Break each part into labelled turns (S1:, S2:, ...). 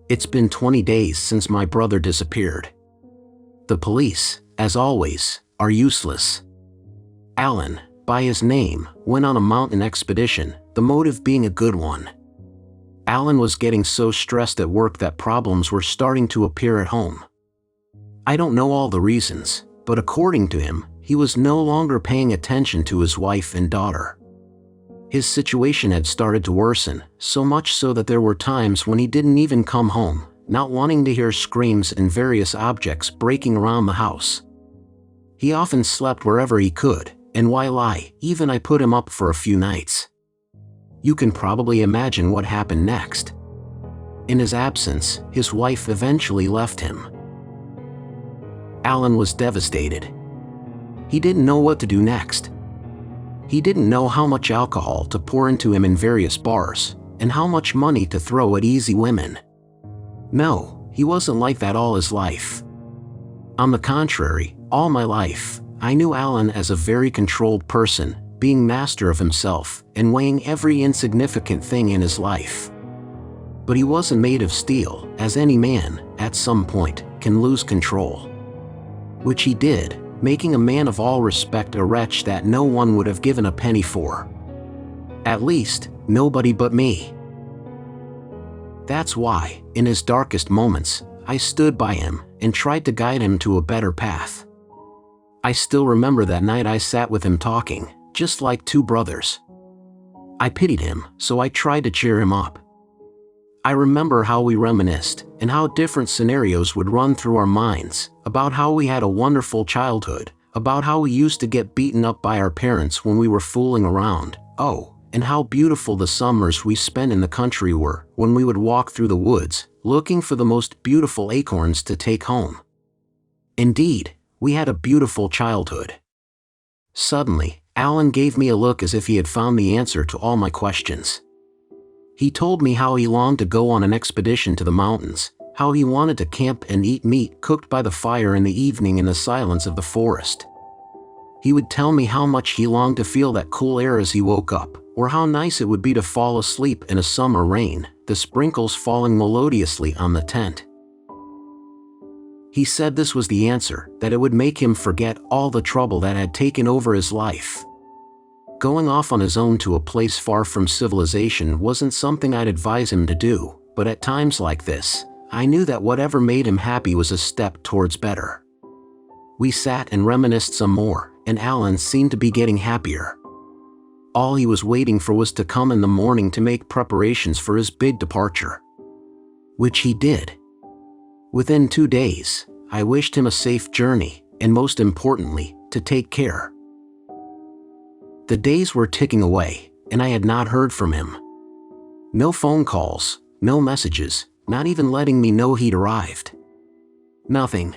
S1: It's been 20 days since my brother disappeared. The police, as always, are useless. Alan, by his name, went on a mountain expedition, the motive being a good one. Alan was getting so stressed at work that problems were starting to appear at home. I don't know all the reasons, but according to him, he was no longer paying attention to his wife and daughter. His situation had started to worsen, so much so that there were times when he didn't even come home, not wanting to hear screams and various objects breaking around the house. He often slept wherever he could, and why lie, even I put him up for a few nights. You can probably imagine what happened next. In his absence, his wife eventually left him. Alan was devastated. He didn't know what to do next. He didn't know how much alcohol to pour into him in various bars, and how much money to throw at easy women. No, he wasn't like that all his life. On the contrary, all my life, I knew Alan as a very controlled person, being master of himself and weighing every insignificant thing in his life. But he wasn't made of steel, as any man, at some point, can lose control. Which he did, making a man of all respect a wretch that no one would have given a penny for. At least, nobody but me. That's why, in his darkest moments, I stood by him and tried to guide him to a better path. I still remember that night I sat with him talking, just like two brothers. I pitied him, so I tried to cheer him up. I remember how we reminisced, and how different scenarios would run through our minds, about how we had a wonderful childhood, about how we used to get beaten up by our parents when we were fooling around, and how beautiful the summers we spent in the country were, when we would walk through the woods, looking for the most beautiful acorns to take home. Indeed, we had a beautiful childhood. Suddenly, Alan gave me a look as if he had found the answer to all my questions. He told me how he longed to go on an expedition to the mountains, how he wanted to camp and eat meat cooked by the fire in the evening in the silence of the forest. He would tell me how much he longed to feel that cool air as he woke up, or how nice it would be to fall asleep in a summer rain, the sprinkles falling melodiously on the tent. He said this was the answer, that it would make him forget all the trouble that had taken over his life. Going off on his own to a place far from civilization wasn't something I'd advise him to do, but at times like this, I knew that whatever made him happy was a step towards better. We sat and reminisced some more, and Alan seemed to be getting happier. All he was waiting for was to come in the morning to make preparations for his big departure. Which he did. Within 2 days, I wished him a safe journey, and most importantly, to take care. The days were ticking away, and I had not heard from him. No phone calls, no messages, not even letting me know he'd arrived. Nothing.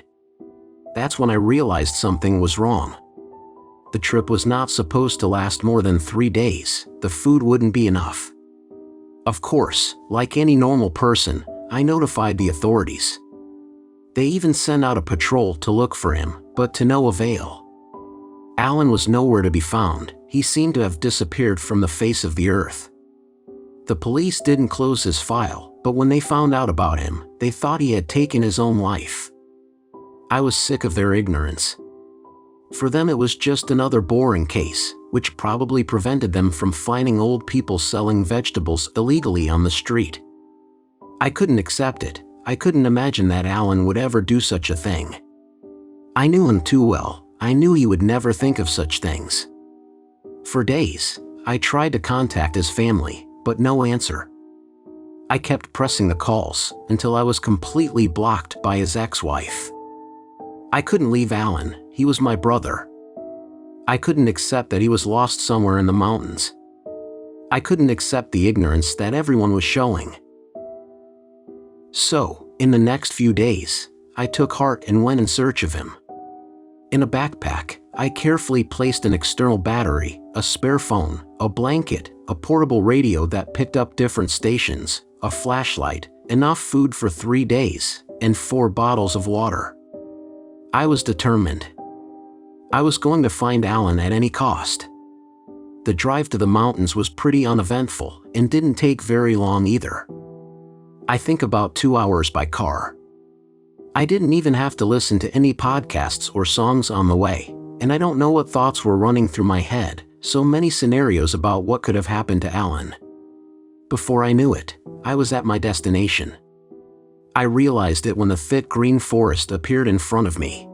S1: That's when I realized something was wrong. The trip was not supposed to last more than 3 days, the food wouldn't be enough. Of course, like any normal person, I notified the authorities. They even sent out a patrol to look for him, but to no avail. Alan was nowhere to be found. He seemed to have disappeared from the face of the earth. The police didn't close his file, but when they found out about him, they thought he had taken his own life. I was sick of their ignorance. For them it was just another boring case, which probably prevented them from finding old people selling vegetables illegally on the street. I couldn't accept it. I couldn't imagine that Alan would ever do such a thing. I knew him too well. I knew he would never think of such things. For days, I tried to contact his family, but no answer. I kept pressing the calls until I was completely blocked by his ex-wife. I couldn't leave Alan, he was my brother. I couldn't accept that he was lost somewhere in the mountains. I couldn't accept the ignorance that everyone was showing. So, in the next few days, I took heart and went in search of him. In a backpack, I carefully placed an external battery, a spare phone, a blanket, a portable radio that picked up different stations, a flashlight, enough food for 3 days, and 4 bottles of water. I was determined. I was going to find Alan at any cost. The drive to the mountains was pretty uneventful and didn't take very long either. I think about 2 hours by car. I didn't even have to listen to any podcasts or songs on the way, and I don't know what thoughts were running through my head, so many scenarios about what could have happened to Alan. Before I knew it, I was at my destination. I realized it when the thick green forest appeared in front of me.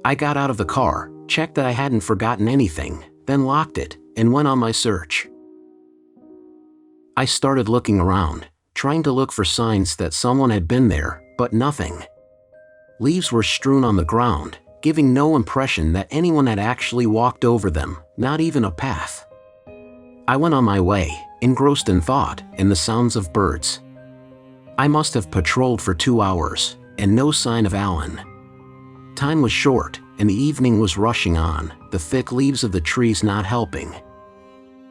S1: I got out of the car, checked that I hadn't forgotten anything, then locked it, and went on my search. I started looking around, trying to look for signs that someone had been there, but nothing. Leaves were strewn on the ground, giving no impression that anyone had actually walked over them, not even a path. I went on my way, engrossed in thought and the sounds of birds. I must have patrolled for 2 hours, and no sign of Alan. Time was short, and the evening was rushing on, the thick leaves of the trees not helping.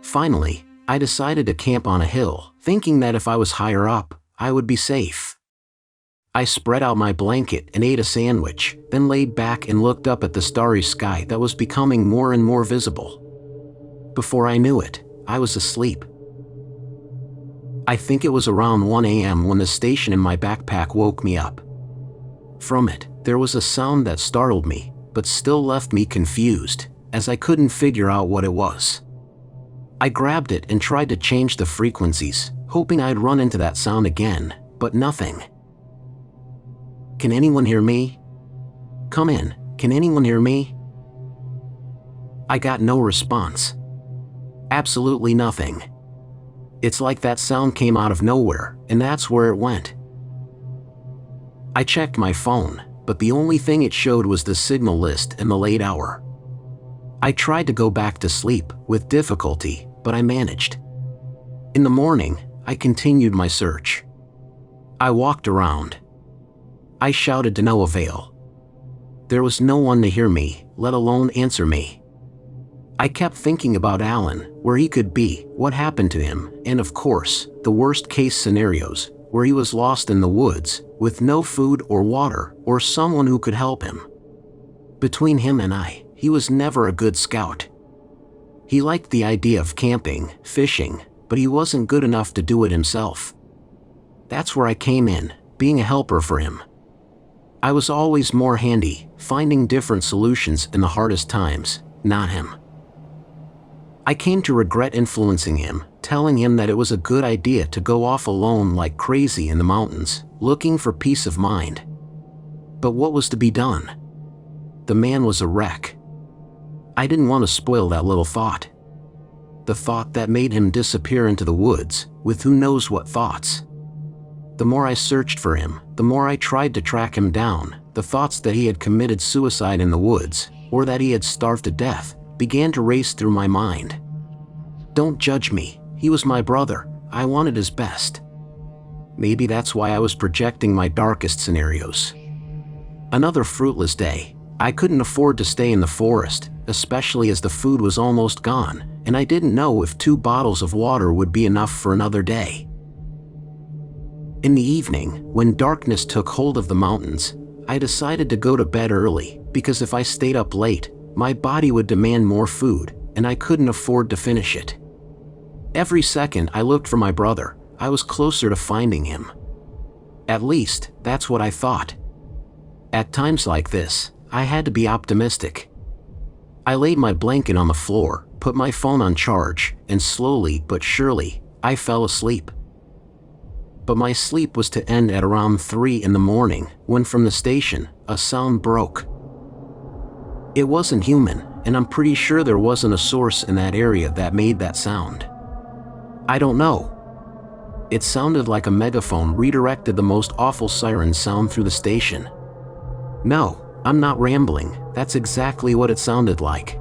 S1: Finally, I decided to camp on a hill, thinking that if I was higher up, I would be safe. I spread out my blanket and ate a sandwich, then laid back and looked up at the starry sky that was becoming more and more visible. Before I knew it, I was asleep. I think it was around 1 a.m. when the station in my backpack woke me up. From it, there was a sound that startled me, but still left me confused, as I couldn't figure out what it was. I grabbed it and tried to change the frequencies, hoping I'd run into that sound again, but nothing. Can anyone hear me? Come in, can anyone hear me? I got no response. Absolutely nothing. It's like that sound came out of nowhere, and that's where it went. I checked my phone, but the only thing it showed was the signal list and the late hour. I tried to go back to sleep, with difficulty, but I managed. In the morning, I continued my search. I walked around. I shouted to no avail. There was no one to hear me, let alone answer me. I kept thinking about Alan, where he could be, what happened to him, and of course, the worst case scenarios, where he was lost in the woods, with no food or water, or someone who could help him. Between him and I, he was never a good scout. He liked the idea of camping, fishing, but he wasn't good enough to do it himself. That's where I came in, being a helper for him. I was always more handy, finding different solutions in the hardest times, not him. I came to regret influencing him, telling him that it was a good idea to go off alone like crazy in the mountains, looking for peace of mind. But what was to be done? The man was a wreck. I didn't want to spoil that little thought. The thought that made him disappear into the woods, with who knows what thoughts. The more I searched for him, the more I tried to track him down. The thoughts that he had committed suicide in the woods, or that he had starved to death, began to race through my mind. Don't judge me, he was my brother, I wanted his best. Maybe that's why I was projecting my darkest scenarios. Another fruitless day. I couldn't afford to stay in the forest, especially as the food was almost gone, and I didn't know if 2 bottles of water would be enough for another day. In the evening, when darkness took hold of the mountains, I decided to go to bed early, because if I stayed up late, my body would demand more food, and I couldn't afford to finish it. Every second I looked for my brother, I was closer to finding him. At least, that's what I thought. At times like this, I had to be optimistic. I laid my blanket on the floor, put my phone on charge, and slowly but surely, I fell asleep. But my sleep was to end at around 3 in the morning, when from the station, a sound broke. It wasn't human, and I'm pretty sure there wasn't a source in that area that made that sound. I don't know. It sounded like a megaphone redirected the most awful siren sound through the station. No, I'm not rambling, that's exactly what it sounded like.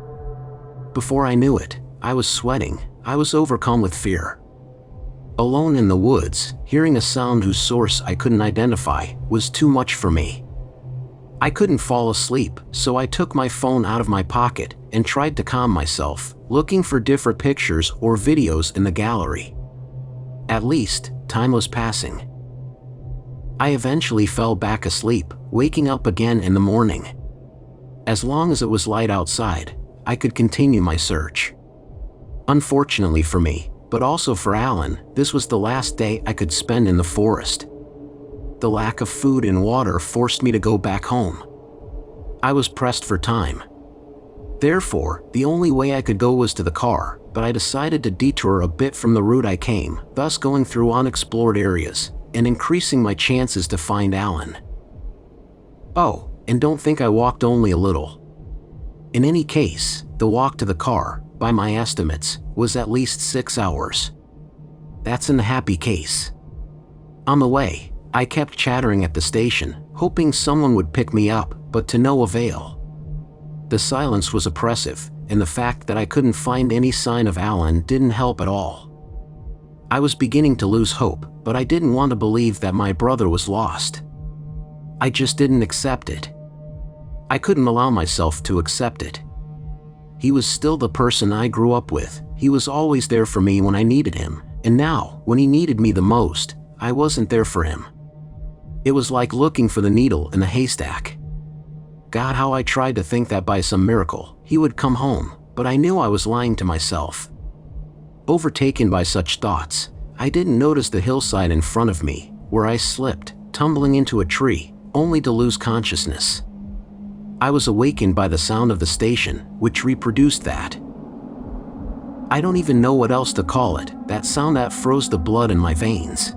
S1: Before I knew it, I was sweating, I was overcome with fear. Alone in the woods, hearing a sound whose source I couldn't identify was too much for me. I couldn't fall asleep, so I took my phone out of my pocket and tried to calm myself, looking for different pictures or videos in the gallery. At least, time was passing. I eventually fell back asleep, waking up again in the morning. As long as it was light outside, I could continue my search. Unfortunately for me, But also for Alan, this was the last day I could spend in the forest. The lack of food and water forced me to go back home. I was pressed for time. Therefore, the only way I could go was to the car, but I decided to detour a bit from the route I came, thus going through unexplored areas, and increasing my chances to find Alan. Oh, and don't think I walked only a little. In any case, the walk to the car, by my estimates, was at least 6 hours. That's in the happy case. On the way, I kept chattering at the station, hoping someone would pick me up, but to no avail. The silence was oppressive, and the fact that I couldn't find any sign of Alan didn't help at all. I was beginning to lose hope, but I didn't want to believe that my brother was lost. I just didn't accept it. I couldn't allow myself to accept it. He was still the person I grew up with. He was always there for me when I needed him, and now, when he needed me the most, I wasn't there for him. It was like looking for the needle in the haystack. God, how I tried to think that by some miracle, he would come home, but I knew I was lying to myself. Overtaken by such thoughts, I didn't notice the hillside in front of me, where I slipped, tumbling into a tree, only to lose consciousness. I was awakened by the sound of the station, which reproduced that. I don't even know what else to call it, that sound that froze the blood in my veins.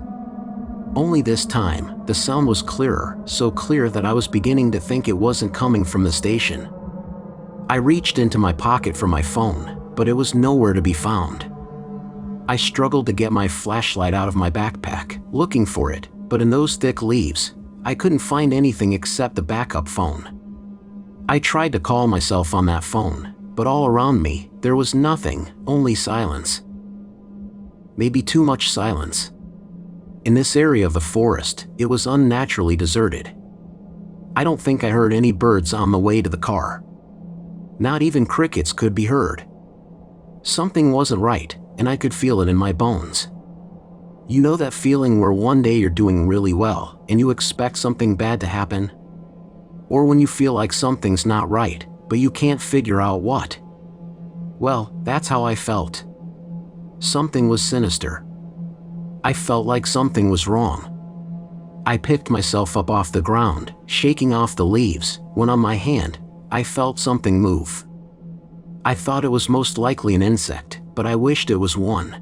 S1: Only this time, the sound was clearer, so clear that I was beginning to think it wasn't coming from the station. I reached into my pocket for my phone, but it was nowhere to be found. I struggled to get my flashlight out of my backpack, looking for it, but in those thick leaves, I couldn't find anything except the backup phone. I tried to call myself on that phone, but all around me, there was nothing, only silence. Maybe too much silence. In this area of the forest, it was unnaturally deserted. I don't think I heard any birds on the way to the car. Not even crickets could be heard. Something wasn't right, and I could feel it in my bones. You know that feeling where one day you're doing really well, and you expect something bad to happen? Or when you feel like something's not right, but you can't figure out what? Well, that's how I felt. Something was sinister. I felt like something was wrong. I picked myself up off the ground, shaking off the leaves, when on my hand, I felt something move. I thought it was most likely an insect, but I wished it was one.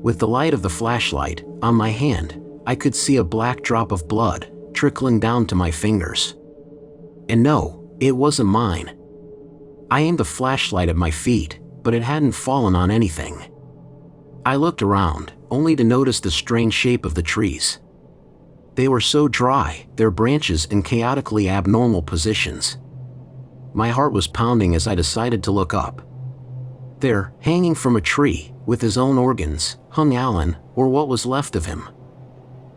S1: With the light of the flashlight on my hand, I could see a black drop of blood trickling down to my fingers. And no, it wasn't mine. I aimed the flashlight at my feet, but it hadn't fallen on anything. I looked around, only to notice the strange shape of the trees. They were so dry, their branches in chaotically abnormal positions. My heart was pounding as I decided to look up. There, hanging from a tree, with his own organs, hung Alan, or what was left of him.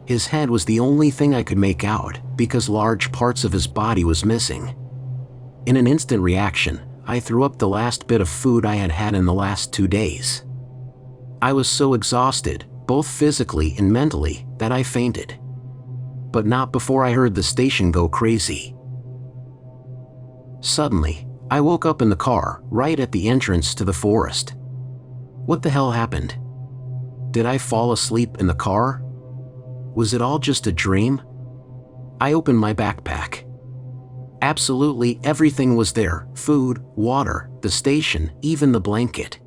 S1: His head was the only thing I could make out, because large parts of his body was missing. In an instant reaction, I threw up the last bit of food I had had in the last 2 days. I was so exhausted, both physically and mentally, that I fainted. But not before I heard the station go crazy. Suddenly, I woke up in the car, right at the entrance to the forest. What the hell happened? Did I fall asleep in the car? Was it all just a dream? I opened my backpack. Absolutely everything was there: food, water, the station, even the blanket.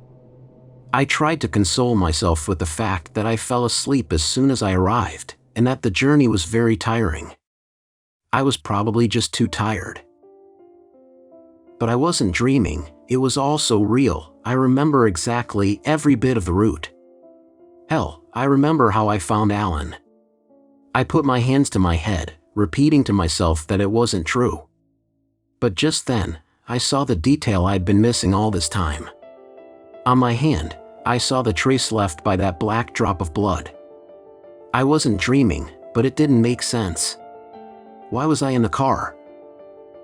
S1: I tried to console myself with the fact that I fell asleep as soon as I arrived, and that the journey was very tiring. I was probably just too tired. But I wasn't dreaming, it was all so real. I remember exactly every bit of the route. Hell, I remember how I found Alan. I put my hands to my head, repeating to myself that it wasn't true. But just then, I saw the detail I'd been missing all this time. On my hand, I saw the trace left by that black drop of blood. I wasn't dreaming, but it didn't make sense. Why was I in the car?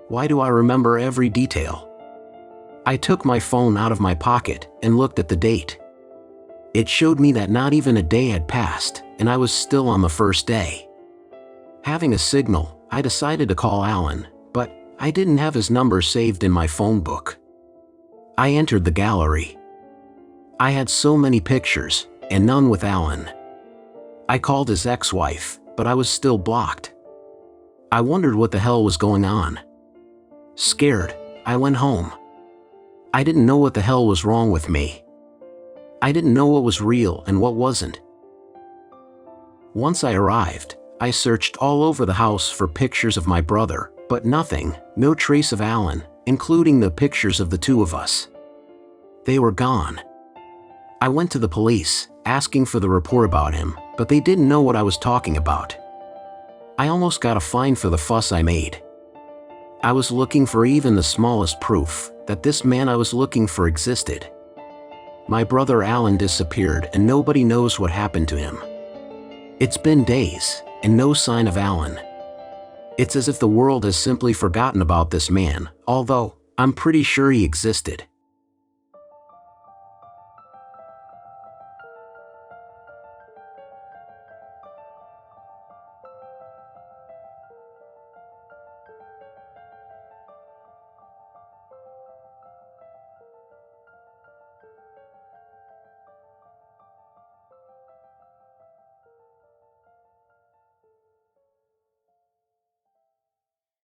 S1: Why do I remember every detail? I took my phone out of my pocket and looked at the date. It showed me that not even a day had passed, and I was still on the first day. Having a signal, I decided to call Alan, but I didn't have his number saved in my phone book. I entered the gallery. I had so many pictures, and none with Alan. I called his ex-wife, but I was still blocked. I wondered what the hell was going on. Scared, I went home. I didn't know what the hell was wrong with me. I didn't know what was real and what wasn't. Once I arrived, I searched all over the house for pictures of my brother, but nothing, no trace of Alan, including the pictures of the two of us. They were gone. I went to the police, asking for the report about him, but they didn't know what I was talking about. I almost got a fine for the fuss I made. I was looking for even the smallest proof that this man I was looking for existed. My brother Alan disappeared and nobody knows what happened to him. It's been days, and no sign of Alan. It's as if the world has simply forgotten about this man, although I'm pretty sure he existed.